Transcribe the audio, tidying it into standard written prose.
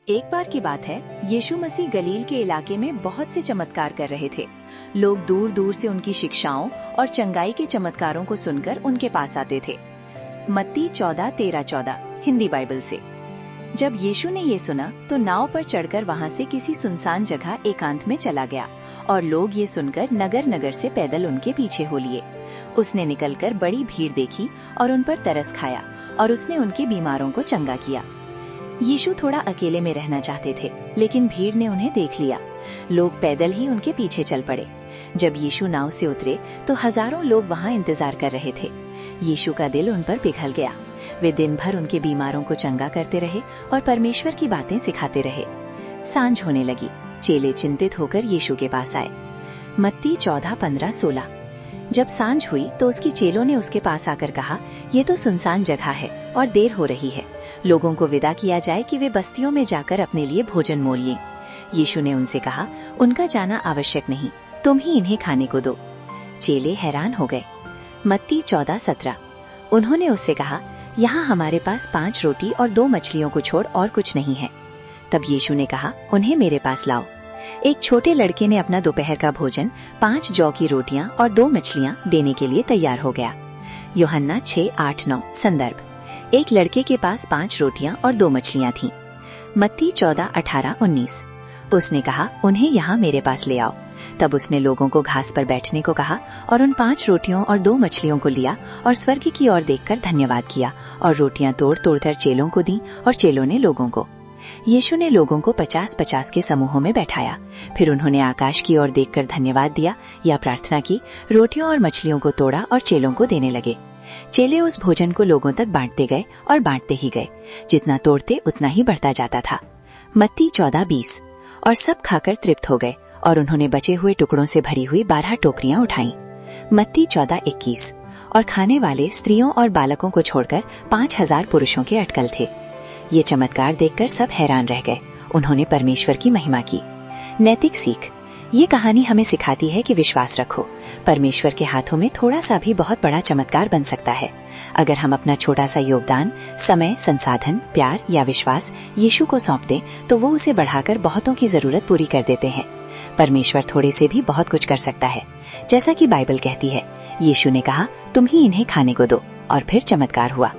एक बार की बात है, यीशु मसीह गलील के इलाके में बहुत से चमत्कार कर रहे थे। लोग दूर दूर से उनकी शिक्षाओं और चंगाई के चमत्कारों को सुनकर उनके पास आते थे। मत्ती 14:13-14 हिंदी बाइबल से। जब यीशु ने ये सुना तो नाव पर चढ़कर वहाँ से किसी सुनसान जगह एकांत में चला गया और लोग ये सुनकर नगर नगर से पैदल उनके पीछे हो लिए। उसने निकलकर बड़ी भीड़ देखी और उन पर तरस खाया और उसने उनके बीमारों को चंगा किया। यीशु थोड़ा अकेले में रहना चाहते थे, लेकिन भीड़ ने उन्हें देख लिया। लोग पैदल ही उनके पीछे चल पड़े। जब यीशु नाव से उतरे तो हजारों लोग वहाँ इंतजार कर रहे थे। यीशु का दिल उन पर पिघल गया। वे दिन भर उनके बीमारों को चंगा करते रहे और परमेश्वर की बातें सिखाते रहे। सांझ होने लगी। चेले चिंतित होकर यीशु के पास आए। मत्ती 14:15-16। जब सांझ हुई तो उसकी चेलों ने उसके पास आकर कहा, ये तो सुनसान जगह है और देर हो रही है। लोगों को विदा किया जाए कि वे बस्तियों में जाकर अपने लिए भोजन मोल लें। यीशु ने उनसे कहा, उनका जाना आवश्यक नहीं, तुम ही इन्हें खाने को दो। चेले हैरान हो गए। मत्ती 14:17। उन्होंने उससे कहा, यहाँ हमारे पास 5 रोटी और 2 मछलियों को छोड़ और कुछ नहीं है। तब यीशु ने कहा, उन्हें मेरे पास लाओ। एक छोटे लड़के ने अपना दोपहर का भोजन 5 जौ की रोटियां और 2 मछलियां देने के लिए तैयार हो गया। यूहन्ना 6:8-9 संदर्भ। एक लड़के के पास 5 रोटियां और 2 मछलियां थीं। मत्ती 14:18-19। उसने कहा, उन्हें यहाँ मेरे पास ले आओ। तब उसने लोगों को घास पर बैठने को कहा और उन 5 रोटियों और 2 मछलियों को लिया और स्वर्ग की ओर देखकर धन्यवाद किया और रोटियां तोड़ तोड़कर चेलों को दी और चेलों ने लोगों को। यीशु ने लोगों को 50-50 के समूहों में बैठाया। फिर उन्होंने आकाश की ओर देखकर धन्यवाद दिया या प्रार्थना की, रोटियों और मछलियों को तोड़ा और चेलों को देने लगे। चेले उस भोजन को लोगों तक बांटते गए और बांटते ही गए। जितना तोड़ते उतना ही बढ़ता जाता था। मत्ती 14:20। और सब खाकर तृप्त हो गए और उन्होंने बचे हुए टुकड़ों से भरी हुई 12 टोकरियां उठाई। मत्ती 14:21। और खाने वाले स्त्रियों और बालकों को छोड़कर 5000 पुरुषों के अटकल थे। ये चमत्कार देखकर सब हैरान रह गए। उन्होंने परमेश्वर की महिमा की। नैतिक सीख। ये कहानी हमें सिखाती है कि विश्वास रखो। परमेश्वर के हाथों में थोड़ा सा भी बहुत बड़ा चमत्कार बन सकता है। अगर हम अपना छोटा सा योगदान, समय, संसाधन, प्यार या विश्वास यीशु को सौंप दें तो वो उसे बढ़ाकर बहुतों की जरूरत पूरी कर देते हैं। परमेश्वर थोड़े से भी बहुत कुछ कर सकता है। जैसा कि बाइबल कहती है, यीशु ने कहा, तुम ही इन्हें खाने को दो, और फिर चमत्कार हुआ।